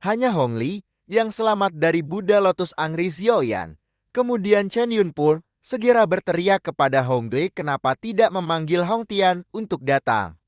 Hanya Hong Li yang selamat dari Buddha Lotus Angri Xiaoyan. Kemudian Chen Yun pun segera berteriak kepada Hong Li kenapa tidak memanggil Hong Tian untuk datang.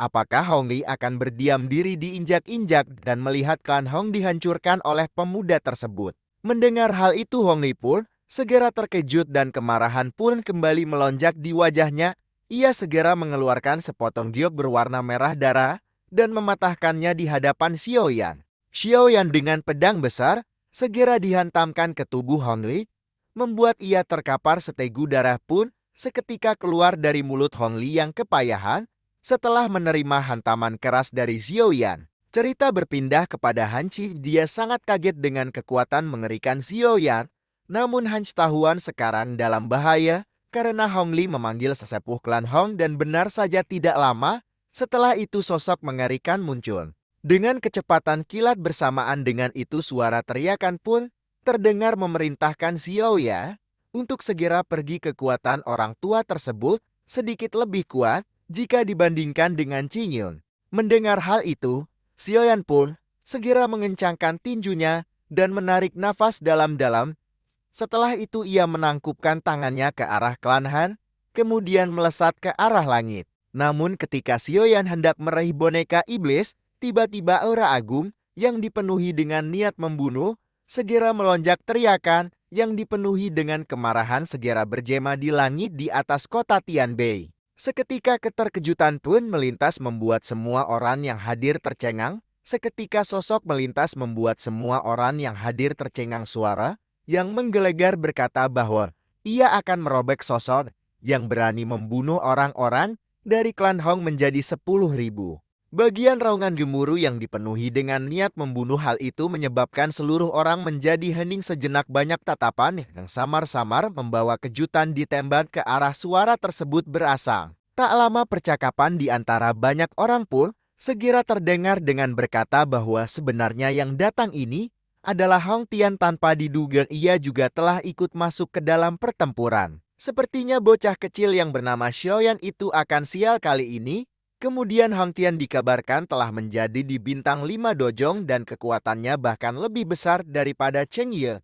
Apakah Hong Li akan berdiam diri diinjak-injak dan melihat klan Hong dihancurkan oleh pemuda tersebut? Mendengar hal itu Hong Li pun segera terkejut dan kemarahan pun kembali melonjak di wajahnya. Ia segera mengeluarkan sepotong giok berwarna merah darah dan mematahkannya di hadapan Xiaoyan. Xiaoyan dengan pedang besar segera dihantamkan ke tubuh Hong Li, membuat ia terkapar setegu darah pun seketika keluar dari mulut Hong Li yang kepayahan. Setelah menerima hantaman keras dari Xiaoyan, cerita berpindah kepada Han Qi. Dia sangat kaget dengan kekuatan mengerikan Xiaoyan. Namun Han Tahuan sekarang dalam bahaya karena Hong Li memanggil sesepuh klan Hong dan benar saja tidak lama setelah itu sosok mengerikan muncul. Dengan kecepatan kilat bersamaan dengan itu suara teriakan pun terdengar memerintahkan Xiaoyan untuk segera pergi. Kekuatan orang tua tersebut sedikit lebih kuat jika dibandingkan dengan Qing Yun. Mendengar hal itu, Xiaoyan pun segera mengencangkan tinjunya dan menarik nafas dalam-dalam. Setelah itu ia menangkupkan tangannya ke arah klan Han, kemudian melesat ke arah langit. Namun ketika Xiaoyan hendak meraih boneka iblis, tiba-tiba aura agung yang dipenuhi dengan niat membunuh segera melonjak. Teriakan yang dipenuhi dengan kemarahan segera bergema di langit di atas kota Tianbei. Seketika keterkejutan pun melintas membuat semua orang yang hadir tercengang. Seketika sosok melintas membuat semua orang yang hadir tercengang. Suara yang menggelegar berkata bahwa ia akan merobek sosok yang berani membunuh orang-orang dari klan Hong menjadi 10.000. Bagian raungan gemuruh yang dipenuhi dengan niat membunuh. Hal itu menyebabkan seluruh orang menjadi hening sejenak. Banyak tatapan yang samar-samar membawa kejutan ditembak ke arah suara tersebut berasal. Tak lama percakapan di antara banyak orang pun segera terdengar dengan berkata bahwa sebenarnya yang datang ini adalah Hong Tian. Tanpa diduga ia juga telah ikut masuk ke dalam pertempuran. Sepertinya bocah kecil yang bernama Xiaoyan itu akan sial kali ini. Kemudian Hong Tian dikabarkan telah menjadi di bintang 5 dojong dan kekuatannya bahkan lebih besar daripada Cheng Ye.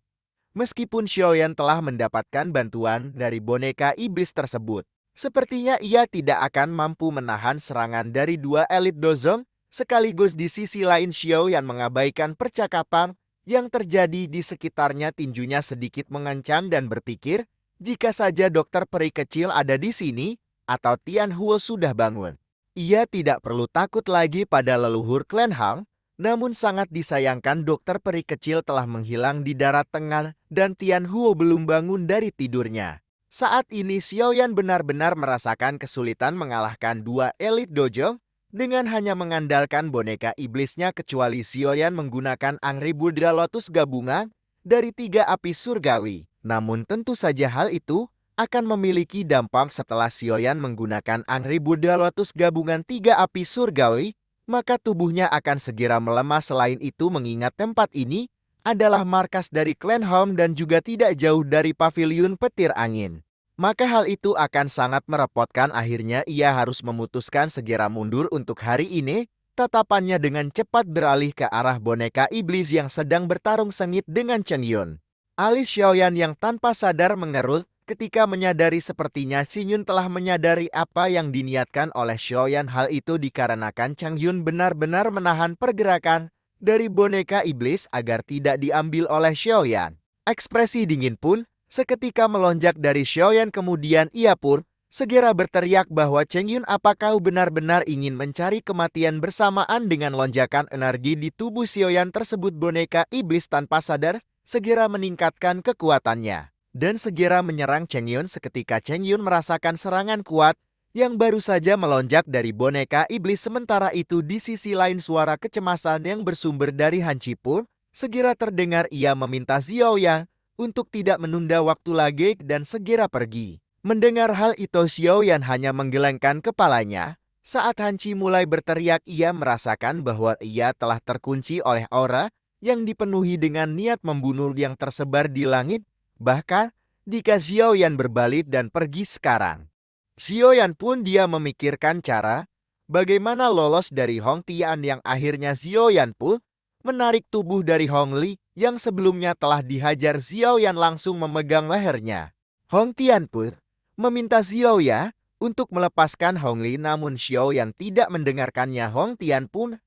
Meskipun Xiaoyan telah mendapatkan bantuan dari boneka iblis tersebut, sepertinya ia tidak akan mampu menahan serangan dari dua elit dojong. Sekaligus di sisi lain Xiaoyan mengabaikan percakapan yang terjadi di sekitarnya. Tinjunya sedikit mengancam dan berpikir, jika saja dokter peri kecil ada di sini atau Tian Huo sudah bangun, ia tidak perlu takut lagi pada leluhur klan Hong. Namun sangat disayangkan dokter peri kecil telah menghilang di darat tengah dan Tian Huo belum bangun dari tidurnya. Saat ini Xiaoyan benar-benar merasakan kesulitan mengalahkan dua elit dojo dengan hanya mengandalkan boneka iblisnya. Kecuali Xiaoyan menggunakan Angry Buddha Lotus gabungan dari 3 api surgawi. Namun tentu saja hal itu akan memiliki dampak setelah Xiaoyan menggunakan Angry Buddha Lotus gabungan 3 api surgawi, maka tubuhnya akan segera melemah. Selain itu mengingat tempat ini adalah markas dari klan Hong dan juga tidak jauh dari paviliun petir angin, maka hal itu akan sangat merepotkan. Akhirnya ia harus memutuskan segera mundur untuk hari ini. Tatapannya dengan cepat beralih ke arah boneka iblis yang sedang bertarung sengit dengan Cheng Yun. Alis Xiaoyan yang tanpa sadar mengerut ketika menyadari sepertinya Qing Yun telah menyadari apa yang diniatkan oleh Xiaoyan. Hal itu dikarenakan Cheng Yun benar-benar menahan pergerakan dari boneka iblis agar tidak diambil oleh Xiaoyan. Ekspresi dingin pun seketika melonjak dari Xiaoyan. Kemudian ia pun segera berteriak bahwa Cheng Yun, apa kau benar-benar ingin mencari kematian? Bersamaan dengan lonjakan energi di tubuh Xiaoyan tersebut, boneka iblis tanpa sadar segera meningkatkan kekuatannya dan segera menyerang Cheng Yun. Seketika Cheng Yun merasakan serangan kuat yang baru saja melonjak dari boneka iblis. Sementara itu di sisi lain suara kecemasan yang bersumber dari Han Qi pun segera terdengar. Ia meminta Xiaoyan untuk tidak menunda waktu lagi dan segera pergi. Mendengar hal itu Xiaoyan hanya menggelengkan kepalanya. Saat Han Qi mulai berteriak, ia merasakan bahwa ia telah terkunci oleh aura yang dipenuhi dengan niat membunuh yang tersebar di langit. Bahkan, jika Xiaoyan berbalik dan pergi sekarang, Xiaoyan pun dia memikirkan cara bagaimana lolos dari Hong Tian. Yang akhirnya Xiaoyan pun menarik tubuh dari Hong Li yang sebelumnya telah dihajar Xiao Yan langsung memegang lehernya. Hong Tian pun meminta Xiao Ya untuk melepaskan Hong Li, namun Xiao Yan tidak mendengarkannya. Hong Tian pun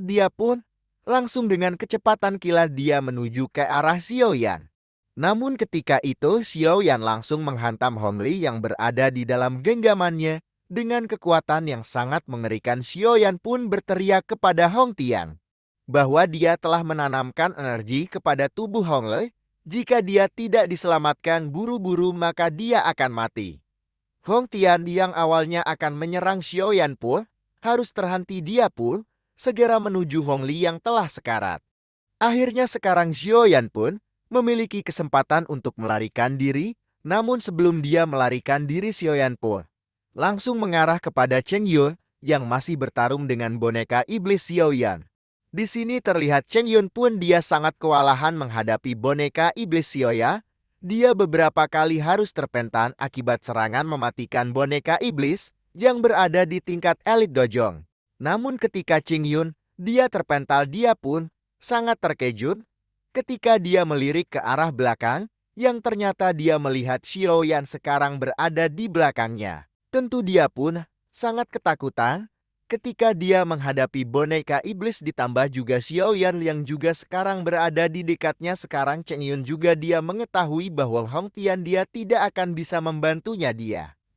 dia pun langsung dengan kecepatan kilat dia menuju ke arah Xiao Yan. Namun ketika itu Xiao Yan langsung menghantam Hong Li yang berada di dalam genggamannya dengan kekuatan yang sangat mengerikan. Xiao Yan pun berteriak kepada Hong Tian bahwa dia telah menanamkan energi kepada tubuh Hong Li. Jika dia tidak diselamatkan buru-buru maka dia akan mati. Hong Tian yang awalnya akan menyerang Xiao Yan pun harus terhenti. Dia pun segera menuju Hong Li yang telah sekarat. Akhirnya sekarang Xiao Yan pun memiliki kesempatan untuk melarikan diri, namun sebelum dia melarikan diri Xiao Yan pun langsung mengarah kepada Cheng Yun yang masih bertarung dengan boneka iblis Xiao Yan. Di sini terlihat Cheng Yun pun dia sangat kewalahan menghadapi boneka iblis Xiao Yan. Dia beberapa kali harus terpental akibat serangan mematikan boneka iblis yang berada di tingkat elit dojong. Namun ketika Cheng Yun dia terpental, dia pun sangat terkejut ketika dia melirik ke arah belakang yang ternyata dia melihat Xiao Yan sekarang berada di belakangnya. Tentu dia pun sangat ketakutan ketika dia menghadapi boneka iblis, ditambah juga Xiao Yan yang juga sekarang berada di dekatnya. Sekarang Cheng Yun juga dia mengetahui bahwa Hong Tian dia tidak akan bisa membantunya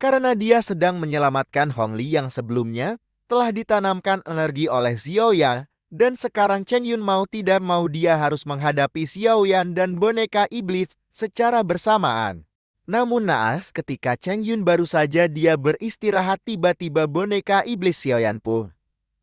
karena dia sedang menyelamatkan Hong Li yang sebelumnya telah ditanamkan energi oleh Xiao Yan, dan sekarang Cheng Yun mau tidak mau dia harus menghadapi Xiao Yan dan boneka iblis secara bersamaan. Namun naas ketika Cheng Yun baru saja dia beristirahat, tiba-tiba boneka iblis Xiao Yan pun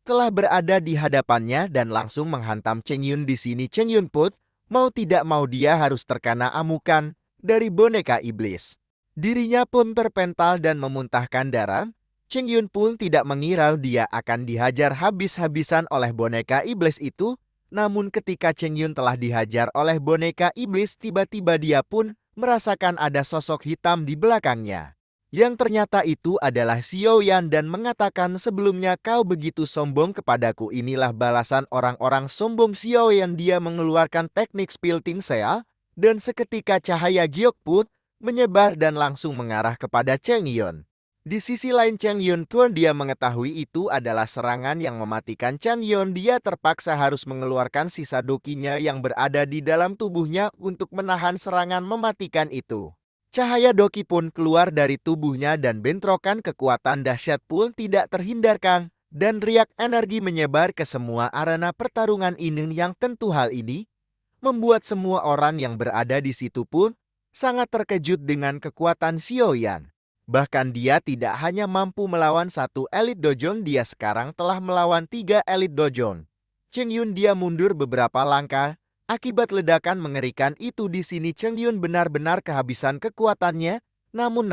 telah berada di hadapannya dan langsung menghantam Cheng Yun. Di sini Cheng Yun pun mau tidak mau dia harus terkena amukan dari boneka iblis. Dirinya pun terpental dan memuntahkan darah. Cheng Yun pun tidak mengira dia akan dihajar habis-habisan oleh boneka iblis itu. Namun ketika Cheng Yun telah dihajar oleh boneka iblis, tiba-tiba dia pun merasakan ada sosok hitam di belakangnya. Yang ternyata itu adalah Xiao Yan dan mengatakan, sebelumnya kau begitu sombong kepadaku. Inilah balasan orang-orang sombong. Xiao Yan dia mengeluarkan teknik Spiltin Sea dan seketika cahaya giok pun menyebar dan langsung mengarah kepada Cheng Yun. Di sisi lain Cheng Yun pun dia mengetahui itu adalah serangan yang mematikan. Cheng Yun dia terpaksa harus mengeluarkan sisa dokinya yang berada di dalam tubuhnya untuk menahan serangan mematikan itu. Cahaya doki pun keluar dari tubuhnya dan bentrokan kekuatan dahsyat pun tidak terhindarkan dan riak energi menyebar ke semua arena pertarungan ini, yang tentu hal ini membuat semua orang yang berada di situ pun sangat terkejut dengan kekuatan Xiao Yan. Bahkan dia tidak hanya mampu melawan satu elit dojong, dia sekarang telah melawan 3 elit dojong. Cheng Yun dia mundur beberapa langkah akibat ledakan mengerikan itu. Di sini Cheng Yun benar-benar kehabisan kekuatannya. Namun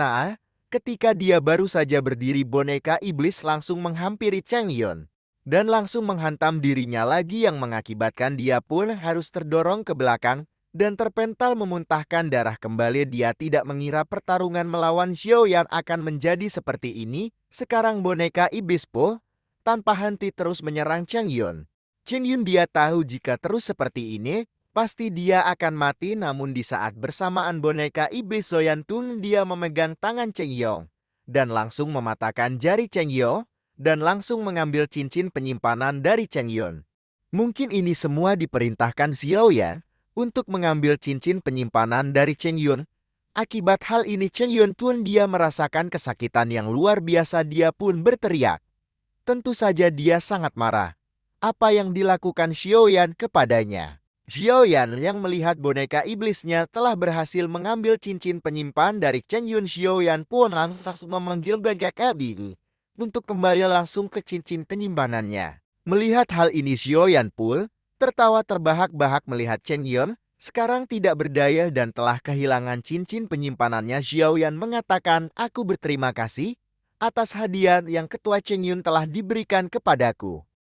ketika dia baru saja berdiri, boneka iblis langsung menghampiri Cheng Yun dan langsung menghantam dirinya lagi yang mengakibatkan dia pun harus terdorong ke belakang dan terpental memuntahkan darah kembali. Dia tidak mengira pertarungan melawan Xiao Yan akan menjadi seperti ini. Sekarang boneka iblis pun tanpa henti terus menyerang Cheng Yun. Cheng Yun dia tahu jika terus seperti ini pasti dia akan mati. Namun di saat bersamaan boneka iblis Xiao Yan Tun dia memegang tangan Cheng Yong dan langsung mematahkan jari Cheng Yong dan langsung mengambil cincin penyimpanan dari Cheng Yun. Mungkin ini semua diperintahkan Xiao Yan untuk mengambil cincin penyimpanan dari Cheng Yun. Akibat hal ini Cheng Yun pun dia merasakan kesakitan yang luar biasa. Dia pun berteriak. Tentu saja dia sangat marah apa yang dilakukan Xiao Yan kepadanya. Xiao Yan yang melihat boneka iblisnya telah berhasil mengambil cincin penyimpan dari Cheng Yun, Xiao Yan pun langsung memanggil boneka iblis untuk kembali langsung ke cincin penyimpanannya. Melihat hal ini Xiao Yan pun tertawa terbahak-bahak melihat Cheng Yun sekarang tidak berdaya dan telah kehilangan cincin penyimpanannya. Xiao Yan mengatakan, aku berterima kasih atas hadiah yang ketua Cheng Yun telah diberikan kepadaku.